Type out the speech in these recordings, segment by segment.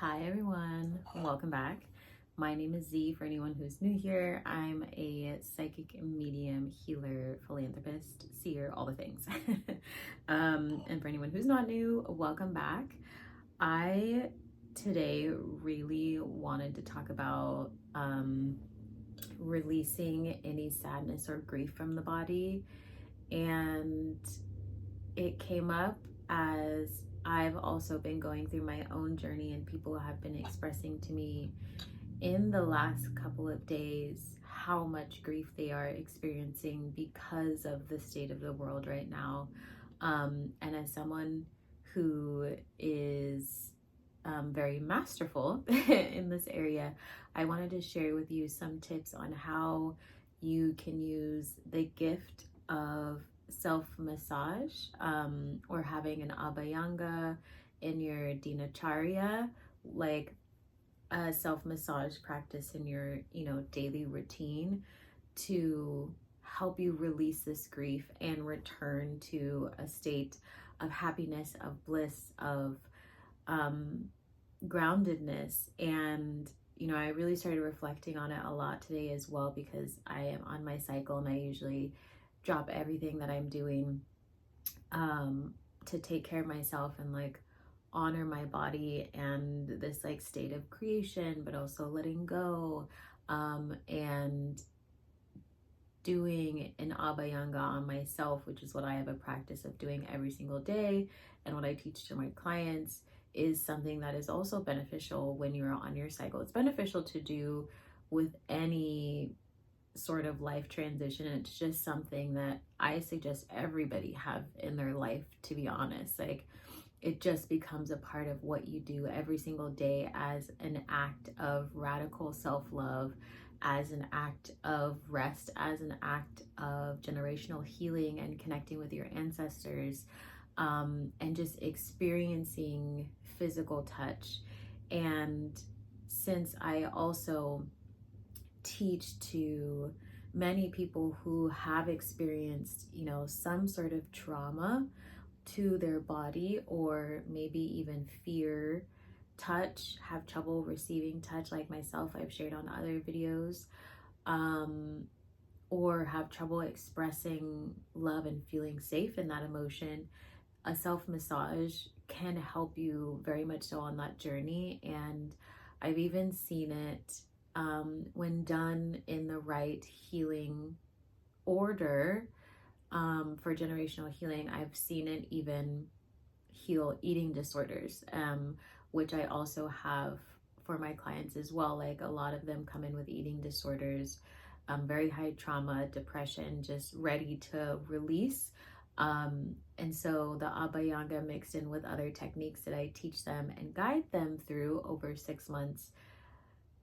Hi everyone, welcome back. My name is Z for anyone who's new here. I'm a psychic medium, healer, philanthropist, seer, all the things. And for anyone who's not new, welcome back. I today really wanted to talk about releasing any sadness or grief from the body. And it came up as I've also been going through my own journey, and people have been expressing to me in the last couple of days how much grief they are experiencing because of the state of the world right now. And as someone who is very masterful in this area, I wanted to share with you some tips on how you can use the gift of self-massage or having an abhyanga in your dinacharya, like a self-massage practice in your daily routine, to help you release this grief and return to a state of happiness, of bliss, of groundedness. And I really started reflecting on it a lot today as well, because I am on my cycle and I usually drop everything that I'm doing to take care of myself and honor my body and this state of creation, but also letting go, and doing an abhyanga on myself, which is what I have a practice of doing every single day, and what I teach to my clients is something that is also beneficial when you're on your cycle. It's beneficial to do with any sort of life transition. It's just something that I suggest everybody have in their life, to be honest. It just becomes a part of what you do every single day as an act of radical self-love, as an act of rest, as an act of generational healing and connecting with your ancestors, and just experiencing physical touch. And since I also teach to many people who have experienced, some sort of trauma to their body, or maybe even fear touch, have trouble receiving touch, like myself, I've shared on other videos, or have trouble expressing love and feeling safe in that emotion, a self-massage can help you very much so on that journey. And I've even seen it when done in the right healing order, for generational healing. I've seen it even heal eating disorders, which I also have for my clients as well. A lot of them come in with eating disorders, very high trauma, depression, just ready to release. And so the abhyanga, mixed in with other techniques that I teach them and guide them through over 6 months,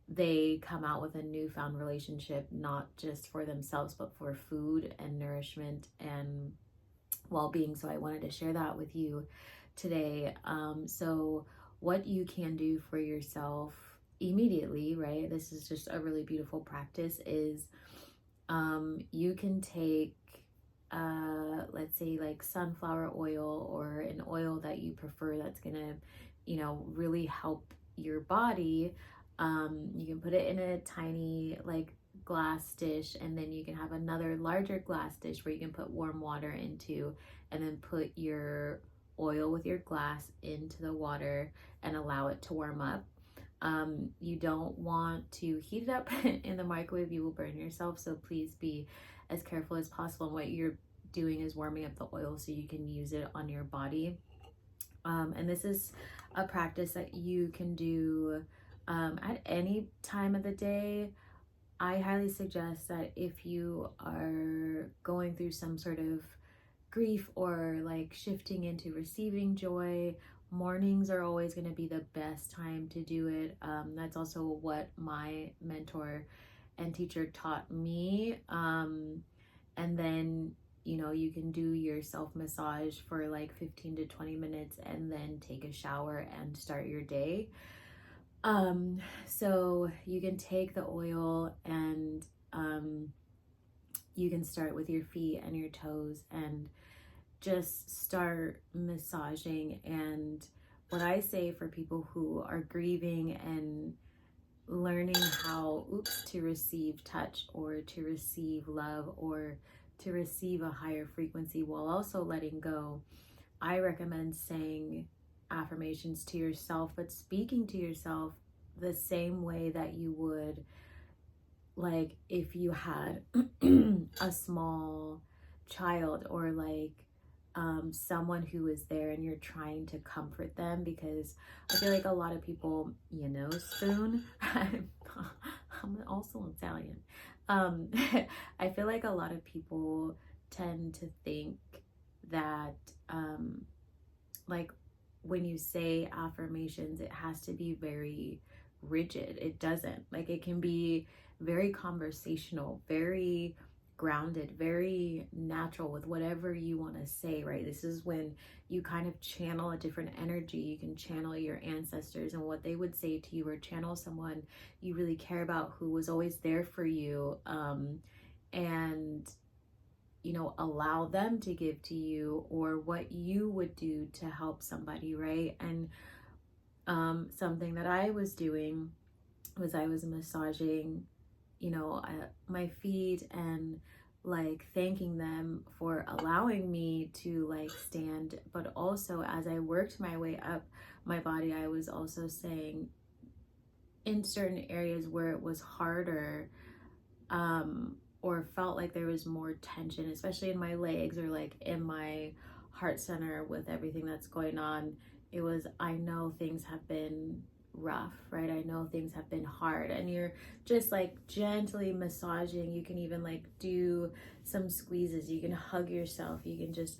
they come out with a newfound relationship, not just for themselves, but for food and nourishment and well-being. So I wanted to share that with you today. So what you can do for yourself immediately, right? This is just a really beautiful practice, is you can take let's say sunflower oil, or an oil that you prefer that's gonna really help your body. You can put it in a tiny glass dish, and then you can have another larger glass dish where you can put warm water into, and then put your oil with your glass into the water and allow it to warm up. You don't want to heat it up in the microwave, you will burn yourself, so please be as careful as possible. And what you're doing is warming up the oil so you can use it on your body. And this is a practice that you can do at any time of the day. I highly suggest that if you are going through some sort of grief, or shifting into receiving joy, mornings are always going to be the best time to do it. That's also what my mentor and teacher taught me. And then you can do your self-massage for 15 to 20 minutes and then take a shower and start your day. So you can take the oil, and you can start with your feet and your toes and just start massaging. And what I say for people who are grieving and learning how, to receive touch or to receive love or to receive a higher frequency while also letting go, I recommend saying affirmations to yourself, but speaking to yourself the same way that you would, like, if you had a small child, or like someone who is there and you're trying to comfort them. Because I feel like a lot of people, spoon. I'm also Italian. I feel like a lot of people tend to think that, like, when you say affirmations, it has to be very rigid. It doesn't. Like, it can be very conversational, very grounded, very natural with whatever you want to say, right? This is when you kind of channel a different energy. You can channel your ancestors and what they would say to you, or channel someone you really care about who was always there for you, and allow them to give to you, or what you would do to help somebody, right? And something that I was doing was I was massaging my feet, and like thanking them for allowing me to like stand. But also, as I worked my way up my body, I was also saying, in certain areas where it was harder, or felt like there was more tension, especially in my legs or like in my heart center with everything that's going on, it was, I know things have been rough, right? I know things have been hard, and you're just like gently massaging. You can even like do some squeezes, you can hug yourself, you can just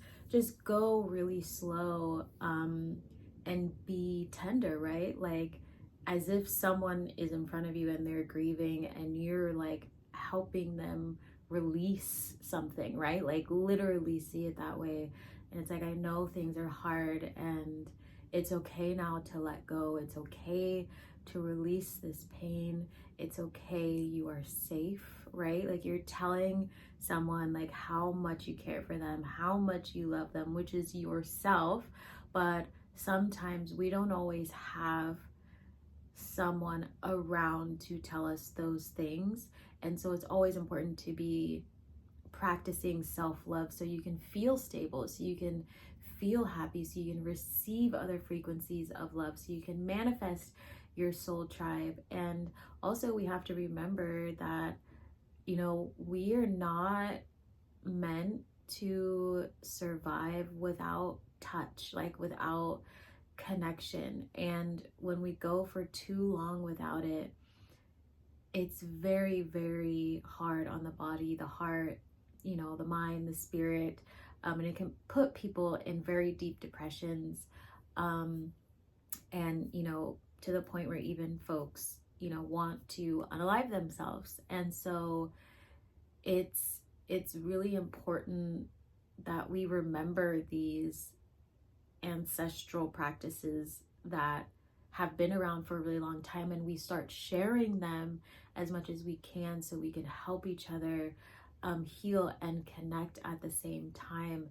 go really slow, and be tender, right? Like, as if someone is in front of you and they're grieving, and you're like helping them release something, right? Like, literally see it that way. And it's like, I know things are hard, and it's okay now to let go. It's okay to release this pain. It's okay. You are safe, right? Like, you're telling someone like how much you care for them, how much you love them, which is yourself. But sometimes we don't always have someone around to tell us those things. And so it's always important to be practicing self-love, so you can feel stable, so you can feel happy, so you can receive other frequencies of love, so you can manifest your soul tribe. And also, we have to remember that we are not meant to survive without touch, like without connection. And when we go for too long without it, it's very, very hard on the body, the heart, the mind, the spirit, and it can put people in very deep depressions, and to the point where even folks want to unalive themselves. And so it's really important that we remember these ancestral practices that have been around for a really long time, and we start sharing them as much as we can, so we can help each other heal and connect at the same time.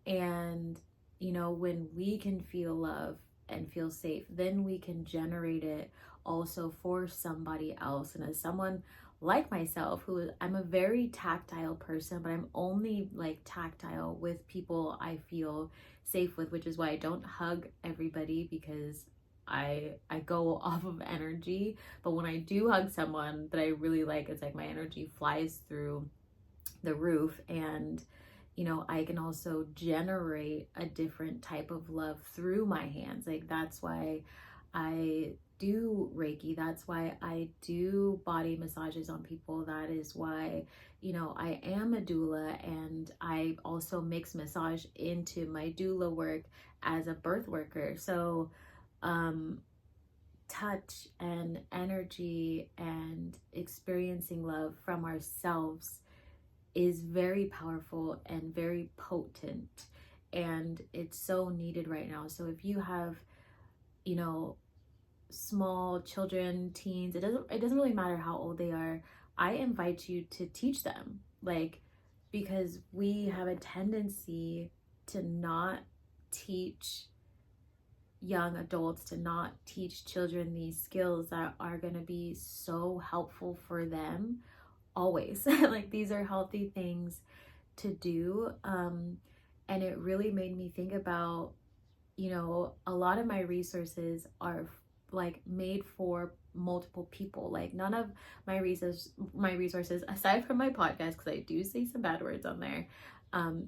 And when we can feel love and feel safe, then we can generate it also for somebody else. And as someone like myself, who I'm a very tactile person, but I'm only like tactile with people I feel safe with, which is why I don't hug everybody, because I go off of energy. But when I do hug someone that I really like, it's like my energy flies through the roof. And I can also generate a different type of love through my hands. Like, that's why I do Reiki. That's why I do body massages on people. That is why, I am a doula, and I also mix massage into my doula work as a birth worker. So, touch and energy and experiencing love from ourselves is very powerful and very potent, and it's so needed right now. So if you have small children, teens, it doesn't really matter how old they are, I invite you to teach them, like, because we have a tendency to not teach young adults to not teach children these skills that are going to be so helpful for them always. Like, these are healthy things to do. And it really made me think about, you know, a lot of my resources are like made for multiple people. Like, none of my resources aside from my podcast, because I do say some bad words on there,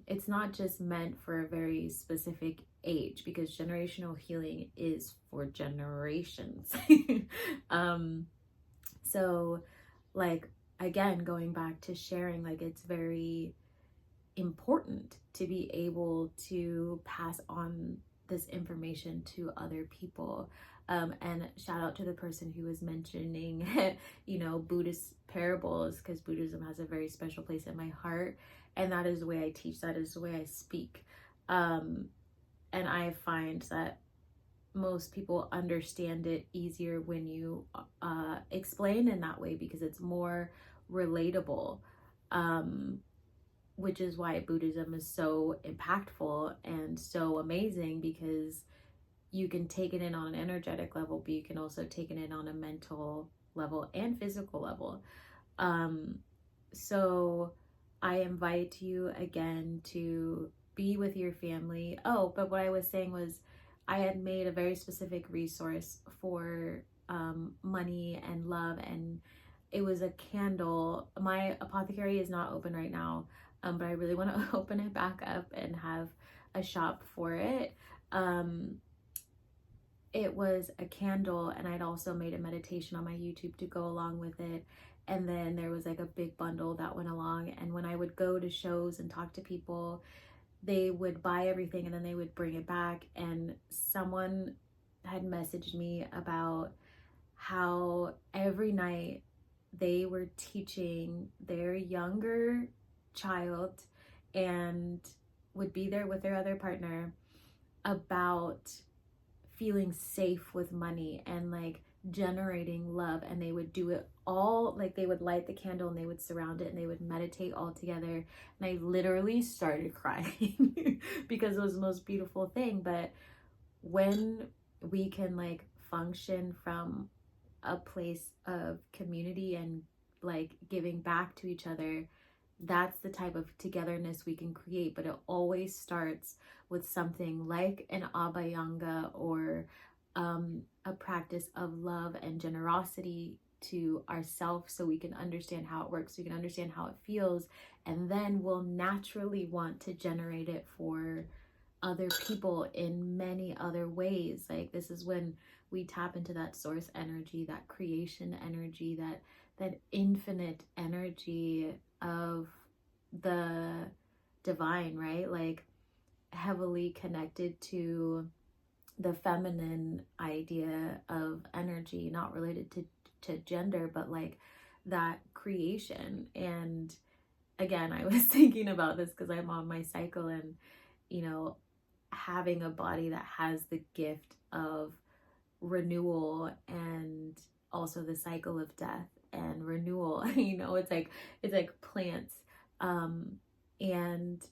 it's not just meant for a very specific age, because generational healing is for generations. um so, like, again, going back to sharing, like, it's very important to be able to pass on this information to other people. And shout out to the person who was mentioning, you know, Buddhist parables, because Buddhism has a very special place in my heart. And that is the way I teach, that is the way I speak. And I find that most people understand it easier when you explain in that way, because it's more relatable. Which is why Buddhism is so impactful and so amazing, because you can take it in on an energetic level, but you can also take it in on a mental level and physical level. So I invite you again to be with your family. Oh, but what I was saying was, I had made a very specific resource for money and love, and it was a candle. My apothecary is not open right now, but I really want to open it back up and have a shop for it. It was a candle, and I'd also made a meditation on my YouTube to go along with it. And then there was like a big bundle that went along. And when I would go to shows and talk to people, they would buy everything and then they would bring it back. And someone had messaged me about how every night they were teaching their younger child, and would be there with their other partner, about feeling safe with money and like generating love. And they would do it all, like they would light the candle and they would surround it and they would meditate all together. And I literally started crying because it was the most beautiful thing. But when we can like function from a place of community and like giving back to each other, that's the type of togetherness we can create. But it always starts with something like an abhyanga, or a practice of love and generosity to ourselves, so we can understand how it works, so we can understand how it feels, and then we'll naturally want to generate it for other people in many other ways. Like, this is when we tap into that source energy, that creation energy, that infinite energy of the divine, right? Like, heavily connected to the feminine idea of energy, not related to gender, but like that creation. And again, I was thinking about this because I'm on my cycle, and you know, having a body that has the gift of renewal, and also the cycle of death and renewal. You know, it's like plants. And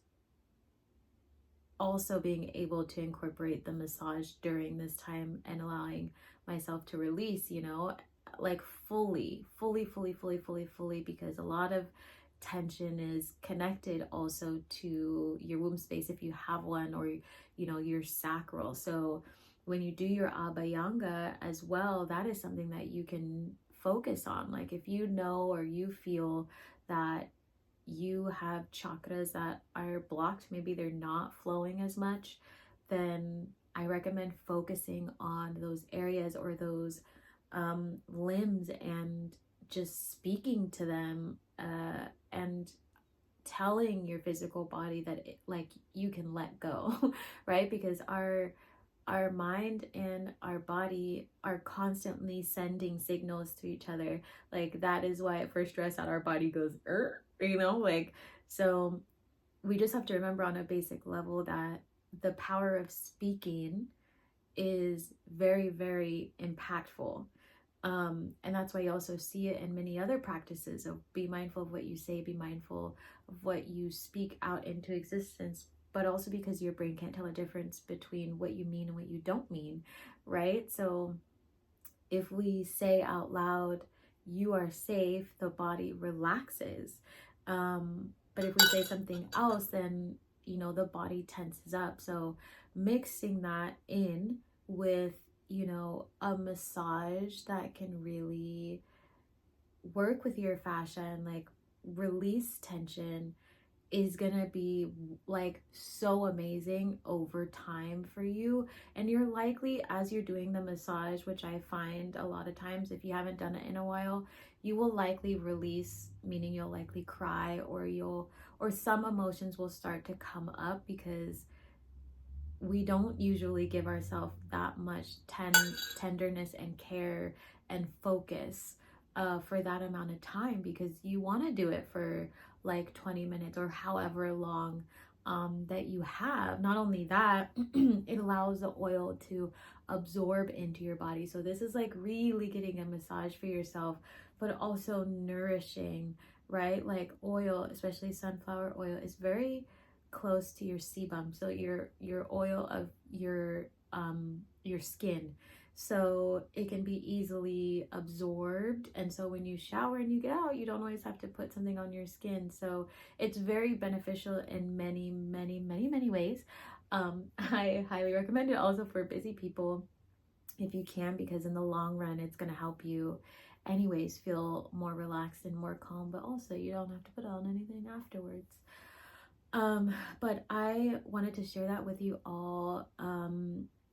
also being able to incorporate the massage during this time and allowing myself to release, you know, like fully, because a lot of tension is connected also to your womb space, if you have one, or you know, your sacral. So when you do your abhyanga as well, that is something that you can focus on. Like, if you know, or you feel that you have chakras that are blocked, maybe they're not flowing as much, then I recommend focusing on those areas or those limbs, and just speaking to them, and telling your physical body that like, you can let go. Right? Because our mind and our body are constantly sending signals to each other. Like, that is why at first stress out, our body goes you know, like, so we just have to remember on a basic level that the power of speaking is very, very impactful. And that's why you also see it in many other practices of be mindful of what you say, be mindful of what you speak out into existence, but also because your brain can't tell a difference between what you mean and what you don't mean, right? So if we say out loud, you are safe, the body relaxes. But if we say something else, then, you know, the body tenses up. So mixing that in with, you know, a massage that can really work with your fascia and like release tension is gonna be like so amazing over time for you. And you're likely, as you're doing the massage, which I find a lot of times if you haven't done it in a while, you will likely release, meaning you'll likely cry, or some emotions will start to come up, because we don't usually give ourselves that much tenderness and care and focus for that amount of time, because you want to do it for like 20 minutes or however long that you have. Not only that, it allows the oil to absorb into your body. So this is like really getting a massage for yourself, but also nourishing, right? Like oil, especially sunflower oil, is very close to your sebum, so your oil of your skin, so it can be easily absorbed. And so when you shower and you get out, you don't always have to put something on your skin. So it's very beneficial in many ways. I highly recommend it also for busy people if you can, because in the long run it's going to help you anyways feel more relaxed and more calm, but also you don't have to put on anything afterwards. But I wanted to share that with you all,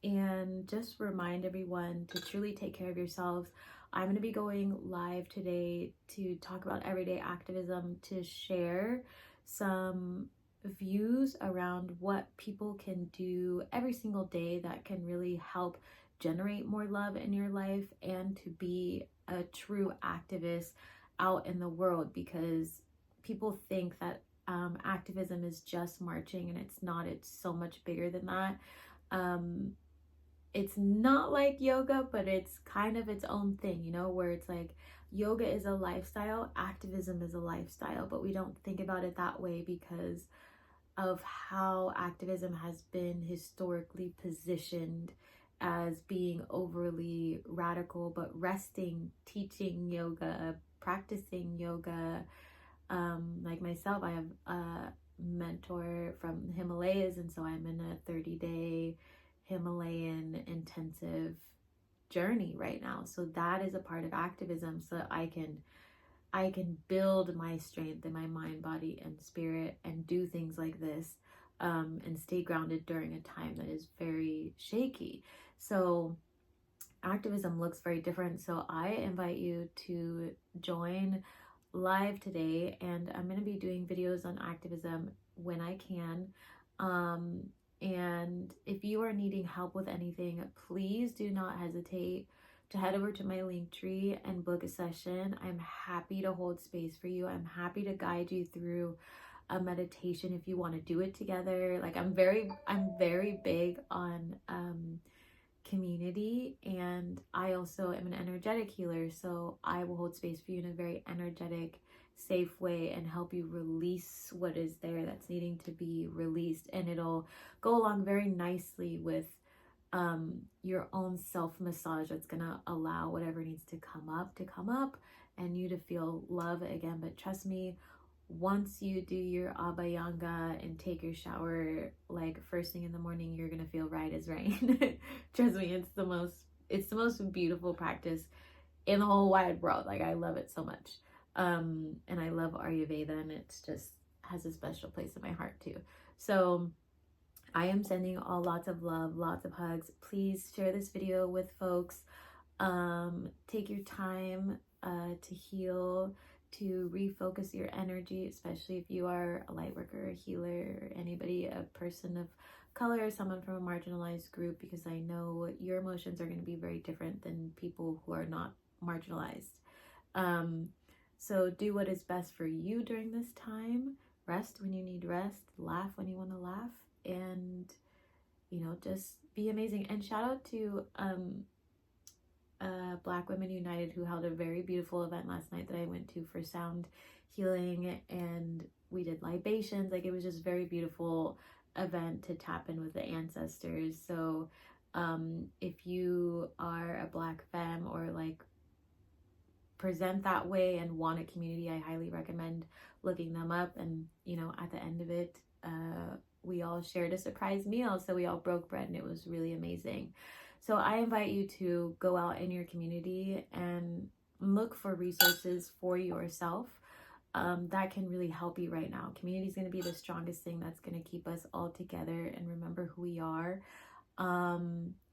and just remind everyone to truly take care of yourselves. I'm going to be going live today to talk about everyday activism, to share some views around what people can do every single day that can really help generate more love in your life, and to be a true activist out in the world, because people think that activism is just marching, and it's not. It's so much bigger than that. It's not like yoga, but it's kind of its own thing, you know, where it's like yoga is a lifestyle, activism is a lifestyle, but we don't think about it that way because of how activism has been historically positioned as being overly radical. But resting, teaching yoga, practicing yoga, like myself, I have a mentor from the Himalayas, and so I'm in a 30-day Himalayan intensive journey right now. So that is a part of activism, so that I can build my strength in my mind, body, and spirit, and do things like this, and stay grounded during a time that is very shaky. So activism looks very different. So I invite you to join live today, and I'm going to be doing videos on activism when I can. And if you are needing help with anything, please do not hesitate to head over to my link tree and book a session. I'm happy to hold space for you. I'm happy to guide you through a meditation if you want to do it together. Like I'm very big on community, and I also am an energetic healer, so I will hold space for you in a very energetic, safe way and help you release what is there that's needing to be released. And it'll go along very nicely with your own self massage that's gonna allow whatever needs to come up and you to feel love again. But trust me, once you do your abhyanga and take your shower like first thing in the morning, you're gonna feel right as rain. Trust me, it's the most beautiful practice in the whole wide world. Like I love it so much. And I love Ayurveda, and it's just has a special place in my heart too. So I am sending all lots of love, lots of hugs. Please share this video with folks. Take your time to heal, to refocus your energy, especially if you are a light worker, a healer, or anybody, a person of color, someone from a marginalized group, because I know your emotions are going to be very different than people who are not marginalized. So do what is best for you during this time. Rest when you need rest, laugh when you want to laugh, and, you know, just be amazing. And shout out to Black Women United, who held a very beautiful event last night that I went to for sound healing, and we did libations. Like it was just very beautiful. event to tap in with the ancestors. So if you are a Black femme or like present that way and want a community, I highly recommend looking them up. And you know, at the end of it, we all shared a surprise meal, so we all broke bread and it was really amazing. So I invite you to go out in your community and look for resources for yourself that can really help you right now. Community is going to be the strongest thing that's going to keep us all together and remember who we are.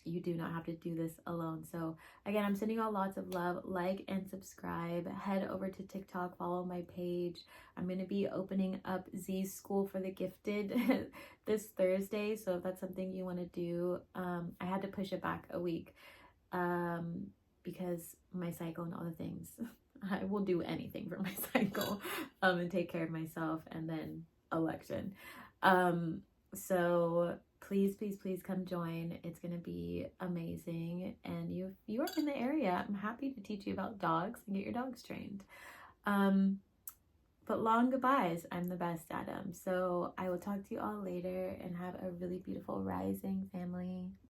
You do not have to do this alone. So again, I'm sending you all lots of love. Like and subscribe. Head over to TikTok, follow my page. I'm going to be opening up Z's School for the Gifted this Thursday. So if that's something you want to do, I had to push it back a week because my cycle and all the things. I will do anything for my cycle and take care of myself, and then election. So please, please, please come join. It's going to be amazing. And if you are in the area, I'm happy to teach you about dogs and get your dogs trained. But long goodbyes. I'm the best at them. So I will talk to you all later and have a really beautiful rising, family.